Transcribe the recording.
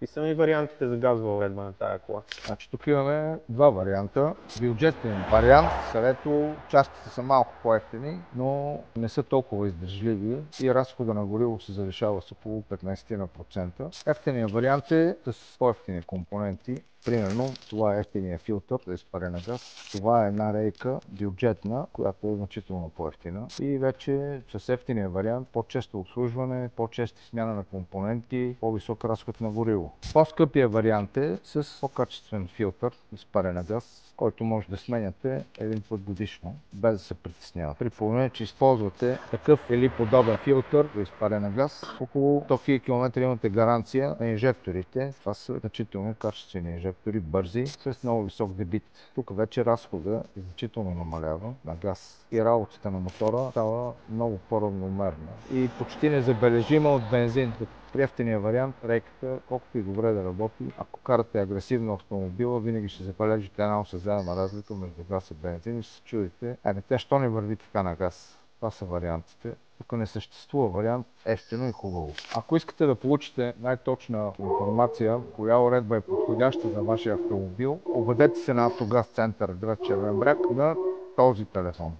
Какви са ми вариантите за газова уредба на тая кола? Значи тук имаме два варианта. Бюджетен вариант, където частите са малко по-евтини, но не са толкова издържливи и разхода на гориво се завишава с около 15%. Ефтиният вариант е с по-евтини компоненти. Примерно, това е ефтиния филтър за изпарен газ. Това е една рейка бюджетна, която е значително по-евтина. И вече с ефтиния вариант, по-често обслужване, по-чести смяна на компоненти, по-висок разход на гориво. По-скъпия вариант е с по-качествен филтър за изпарен газ, който може да сменяте един път годишно, без да се притеснявате. При положение, че използвате такъв или подобен филтър за изпарен газ, около 100 000 км имате гаранция на инжекторите. Това са значително качествени инжектори, бързи, с много висок дебит. Тук вече разхода значително намалява на газ и работата на мотора става много по-равномерна и почти незабележима от бензин. При ефтиния вариант рейката, колкото и добре да работи, ако карате агресивно автомобила, винаги ще забележите една осезаема разлика между газ и бензин и ще се чудите, що не върви така на газ? Това са вариантите. Тук не съществува вариант ефтино и хубаво. Ако искате да получите най-точна информация, коя уредба е подходяща за вашия автомобил, обадете се на Автогаз център град Червен бряг на този телефон.